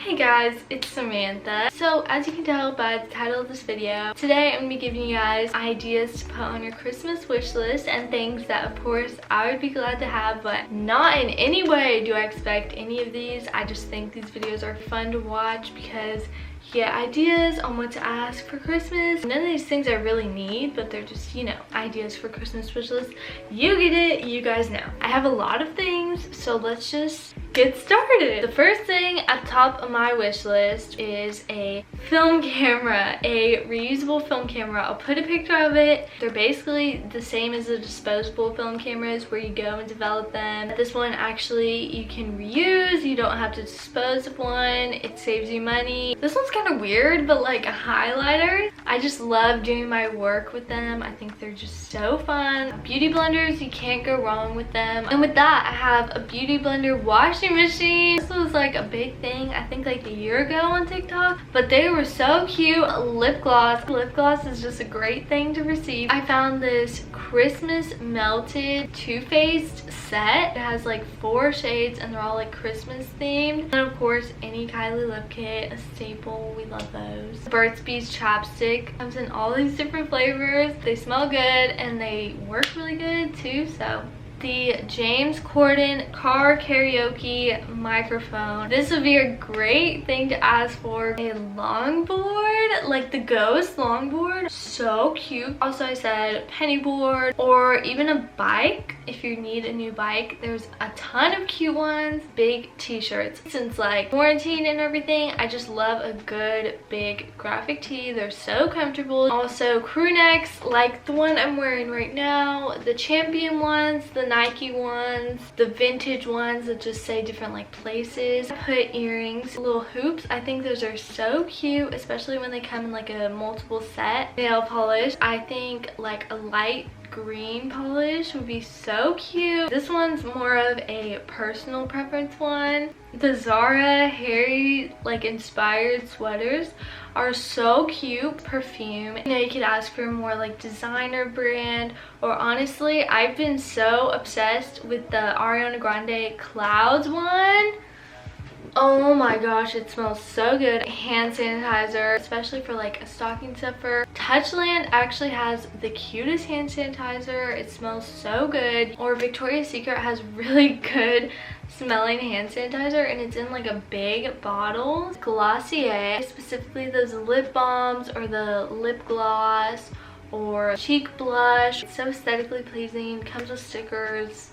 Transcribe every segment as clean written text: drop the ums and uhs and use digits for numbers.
Hey guys, it's Samantha. So as you can tell by the title of this video, today I'm going to be giving you guys ideas to put on your Christmas wish list and things that of course I would be glad to have, but not in any way do I expect any of these. I just think these videos are fun to watch because you get ideas on what to ask for Christmas. None of these things I really need, but they're just, you know, ideas for Christmas wish list. You get it, you guys know. I have a lot of things, so let's just get started. The first thing at the top of my wish list is a film camera, a reusable film camera. I'll put a picture of it. They're basically the same as the disposable film cameras where you go and develop them. This one actually you can reuse. You don't have to dispose of one. It saves you money. This one's kind of weird, but like a highlighter. I just love doing my work with them. I think they're just so fun. Beauty blenders, you can't go wrong with them. And with that, I have a beauty blender washing machine. This was like a big thing I think like a year ago on TikTok, but they were so cute. Lip gloss is just a great thing to receive. I found this Christmas melted Too Faced set. It has like 4 shades and they're all like Christmas themed. And of course any Kylie lip kit, a staple, we love those. Burt's Bees chapstick comes in all these different flavors. They smell good and they work really good too, so the James Corden car karaoke microphone. This would be a great thing to ask for. A longboard, like the Ghost longboard, so cute. Also I said penny board or even a bike. If you need a new bike, there's a ton of cute ones. Big t-shirts. Since like quarantine and everything, I just love a good big graphic tee. They're so comfortable. Also crew necks like the one I'm wearing right now, the Champion ones, the Nike ones, the vintage ones that just say different like places. I put earrings, little hoops. I think those are so cute, especially when they come in like a multiple set. Nail polish. I think like a light green polish would be so cute. This one's more of a personal preference one. The Zara Harry like inspired sweaters are so cute. Perfume, you know, you could ask for more like designer brand, or honestly I've been so obsessed with the Ariana Grande Clouds one. Oh my gosh, it smells so good. Hand sanitizer, especially for like a stocking stuffer. Touchland actually has the cutest hand sanitizer. It smells so good. Or Victoria's Secret has really good smelling hand sanitizer and it's in like a big bottle. Glossier, specifically those lip balms or the lip gloss or cheek blush. It's so aesthetically pleasing, comes with stickers.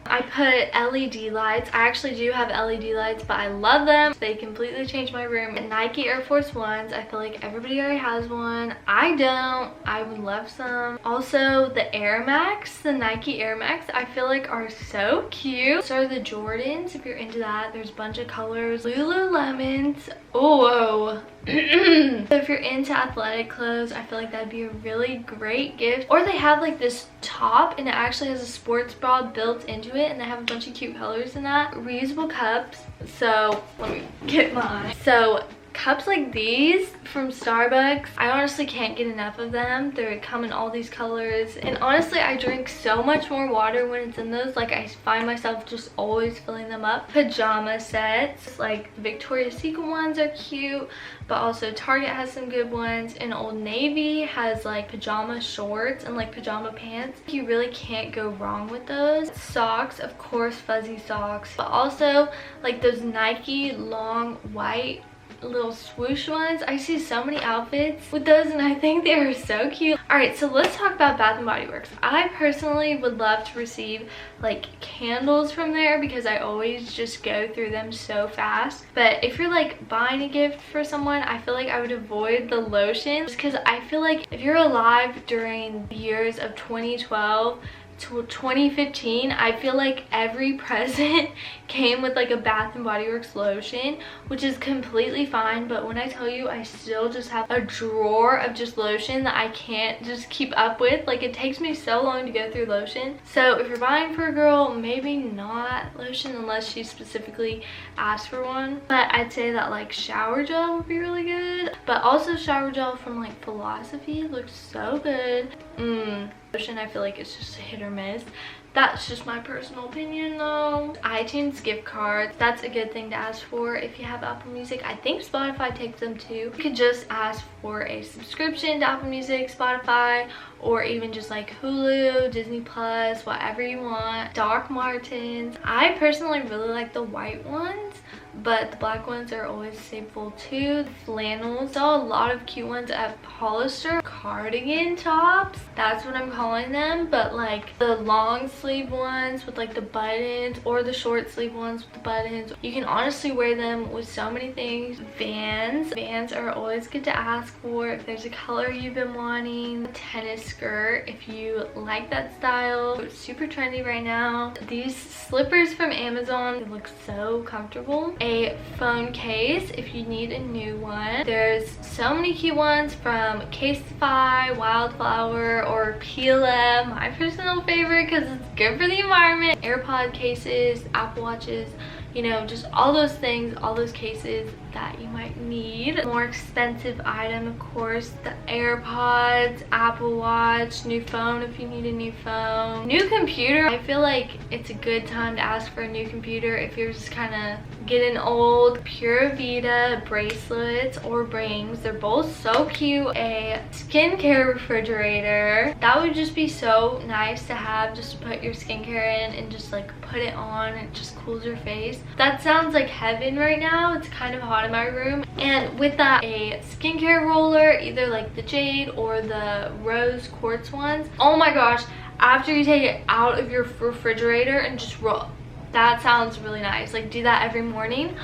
I put LED lights. I actually do have LED lights, but I love them. They completely changed my room. And Nike Air Force Ones. I feel like everybody already has one. I don't. I would love some. Also, the Air Max, the Nike Air Max, I feel like are so cute. So are the Jordans, if you're into that. There's a bunch of colors. Lululemons. Oh, so if you're into athletic clothes, I feel like that'd be a really great gift. Or they have like this top and it actually has a sports bra built into it and they have a bunch of cute colors in that. Reusable cups. So let me get mine. So cups like these from Starbucks, I honestly can't get enough of them. They come in all these colors and honestly I drink so much more water when it's in those. Like I find myself just always filling them up. Pajama sets, like Victoria's Secret ones are cute, but also Target has some good ones, and Old Navy has like pajama shorts and like pajama pants. You really can't go wrong with those. Socks, of course, fuzzy socks, but also like those Nike long white little swoosh ones. I see so many outfits with those and I think they are so cute. All right, so let's talk about Bath & Body Works. I personally would love to receive like candles from there because I always just go through them so fast. But if you're like buying a gift for someone, I feel like I would avoid the lotion just because I feel like if you're alive during the years of 2012 to 2015, I feel like every present came with like a Bath & Body Works lotion, which is completely fine. But when I tell you, I still just have a drawer of just lotion that I can't just keep up with. Like it takes me so long to go through lotion. So if you're buying for a girl, maybe not lotion unless she specifically asked for one. But I'd say that like shower gel would be really good. But also shower gel from like Philosophy looks so good. I feel like it's just a hit or miss. That's just my personal opinion though. iTunes gift cards, that's a good thing to ask for if you have Apple Music. I think Spotify takes them too. You could just ask for a subscription to Apple Music, Spotify, or even just like Hulu, Disney Plus, whatever you want. Doc Martens. I personally really like the white ones, but the black ones are always staple too. Flannel. Saw a lot of cute ones at Hollister. Cardigan tops, that's what I'm calling them, but like the long sleeve ones with like the buttons, or the short sleeve ones with the buttons. You can honestly wear them with so many things. Vans are always good to ask for if there's a color you've been wanting. A tennis skirt if you like that style. It's super trendy right now. These slippers from Amazon, they look so comfortable. A phone case if you need a new one. There's so many cute ones from Casetify, Wildflower, or Pila. My personal favorite because it's good for the environment. AirPod cases, Apple Watches, you know, just all those things, all those cases that you might need. More expensive item, of course, the AirPods, Apple Watch, new phone if you need a new phone, new computer. I feel like it's a good time to ask for a new computer if you're just kind of getting old. Pura Vida bracelets or rings, they're both so cute. A skincare refrigerator, that would just be so nice to have, just to put your skincare in and just like put it on. It just cools your face. That sounds like heaven right now. It's kind of hot in my room. And with that, a skincare roller, either like the jade or the rose quartz ones. Oh my gosh, after you take it out of your refrigerator and just roll, that sounds really nice. Like, do that every morning.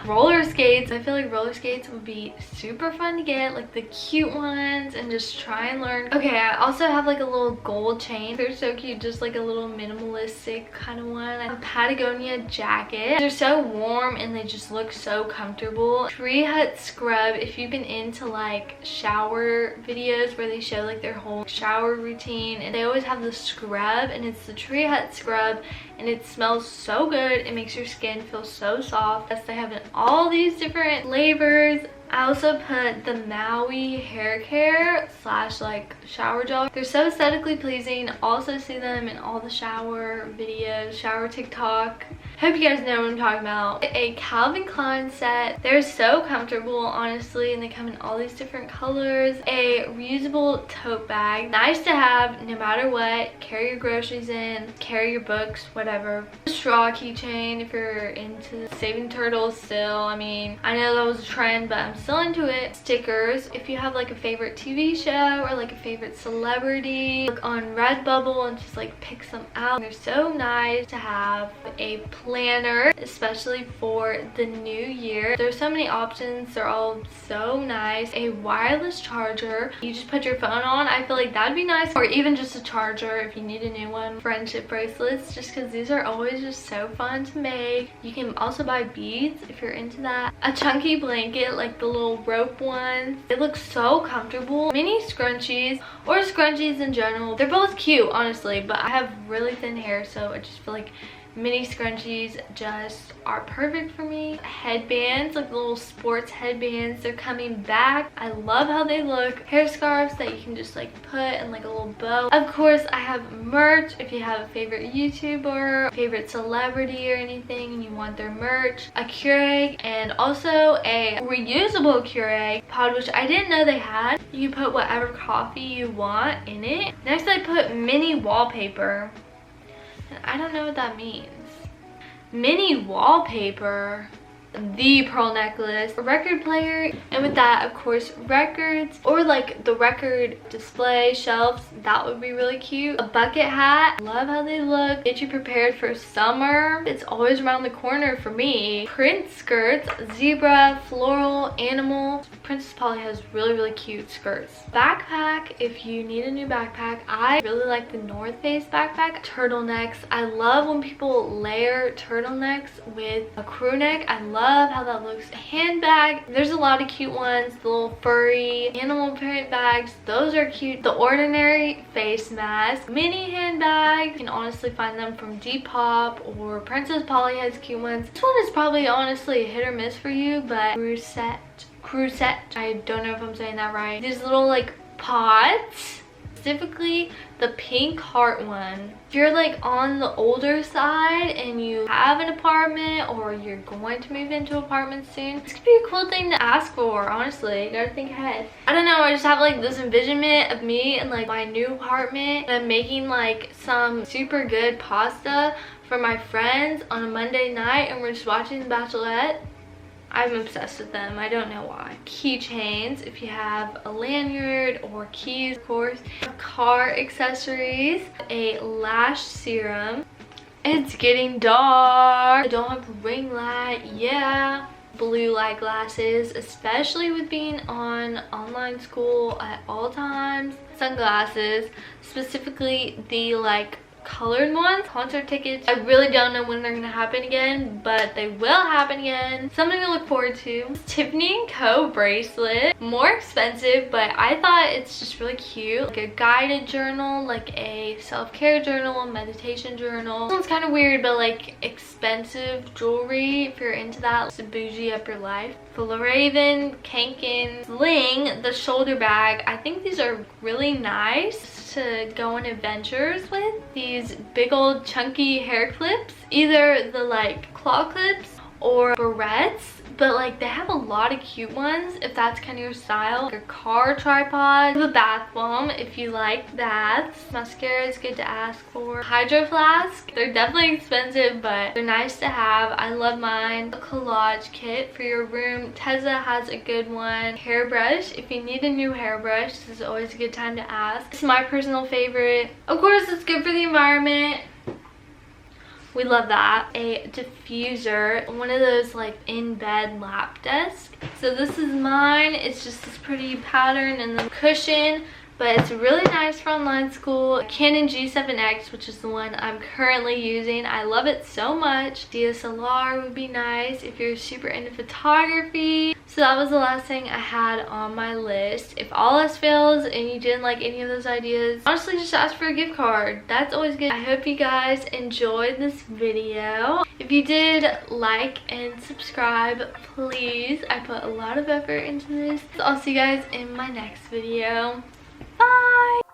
Roller skates. I feel like roller skates would be super fun to get, like the cute ones, and just try and learn. Okay, I also have like a little gold chain. They're so cute, just like a little minimalistic kind of one. A Patagonia jacket. They're so warm and they just look so comfortable. Tree Hut scrub. If you've been into like shower videos where they show like their whole shower routine, and they always have the scrub, and it's the Tree Hut scrub, and it smells so good. It makes your skin feel so soft. Yes, they have in all these different flavors. I also put the Maui hair care slash like shower gel. They're so aesthetically pleasing. Also see them in all the shower videos, shower TikTok. Hope you guys know what I'm talking about. A Calvin Klein set. They're so comfortable, honestly, and they come in all these different colors. A reusable tote bag. Nice to have no matter what. Carry your groceries in, carry your books, whatever. A straw keychain if you're into saving turtles still. I mean, I know that was a trend, but I'm still into it. Stickers. If you have like a favorite TV show or like a favorite celebrity, look on Redbubble and just like pick some out. They're so nice to have. A planner, especially for the new year. There's so many options. They're all so nice. A wireless charger. You just put your phone on. I feel like that'd be nice. Or even just a charger if you need a new one. Friendship bracelets, just because these are always just so fun to make. You can also buy beads if you're into that. A chunky blanket, like the little rope ones. They look so comfortable. Mini scrunchies, or scrunchies in general. They're both cute, honestly, but I have really thin hair, so I just feel like mini scrunchies just are perfect for me. Headbands, like little sports headbands, they're coming back. I love how they look. Hair scarves that you can just like put in like a little bow. Of course, I have merch if you have a favorite YouTuber, favorite celebrity or anything and you want their merch. A Keurig, and also a reusable Keurig pod, which I didn't know they had. You can put whatever coffee you want in it. Next, I put mini wallpaper. And I don't know what that means. Mini wallpaper. The pearl necklace, a record player, and with that, of course, records, or like the record display shelves. That would be really cute. A bucket hat. Love how they look. Get you prepared for summer. It's always around the corner for me. Print skirts, zebra, floral, animal. Princess Polly has really cute skirts. Backpack, if you need a new backpack. I really like the North Face backpack. Turtlenecks. I love when people layer turtlenecks with a crew neck. I love how that looks. Handbag, there's a lot of cute ones. The little furry animal print bags, those are cute. The Ordinary face mask. Mini handbag, you can honestly find them from Depop, or Princess Polly has cute ones. This one is probably honestly a hit or miss for you, but Crusette, I don't know if I'm saying that right. These little like pots, specifically the pink heart one. If you're like on the older side and you have an apartment or you're going to move into an apartment soon, this could be a cool thing to ask for. Honestly, you gotta think ahead. I don't know, I just have like this envisionment of me in like my new apartment, and I'm making like some super good pasta for my friends on a Monday night, and we're just watching The Bachelorette. I'm obsessed with them. I don't know why. Keychains, if you have a lanyard, or keys, of course. Car accessories, a lash serum. It's getting dark. I don't have a ring light. Yeah. Blue light glasses, especially with being on online school at all times. Sunglasses, specifically the like colored ones. Concert tickets, I really don't know when they're gonna happen again, but they will happen again. Something to look forward to. Tiffany & Co bracelet, more expensive, but I thought it's just really cute. Like a guided journal, like a self-care journal, a meditation journal. This one's kind of weird, but like expensive jewelry if you're into that, to bougie up your life. Raven Kanken Sling, the shoulder bag. I think these are really nice to go on adventures with. These big old chunky hair clips, either the like claw clips or barrettes, but like they have a lot of cute ones if that's kind of your style. Like a car tripod, a bath bomb if you like baths. Mascara is good to ask for. Hydro flask, they're definitely expensive, but they're nice to have. I love mine. A collage kit for your room. Teza has a good one. Hairbrush, if you need a new hairbrush, this is always a good time to ask. It's my personal favorite. Of course, it's good for the environment. We love that. A diffuser, one of those like in bed lap desk. So this is mine. It's just this pretty pattern and the cushion, but it's really nice for online school. Canon G7X, which is the one I'm currently using. I love it so much. DSLR would be nice if you're super into photography. So that was the last thing I had on my list. If all else fails and you didn't like any of those ideas, honestly just ask for a gift card. That's always good. I hope you guys enjoyed this video. If you did, like and subscribe, please. I put a lot of effort into this. So I'll see you guys in my next video. Bye!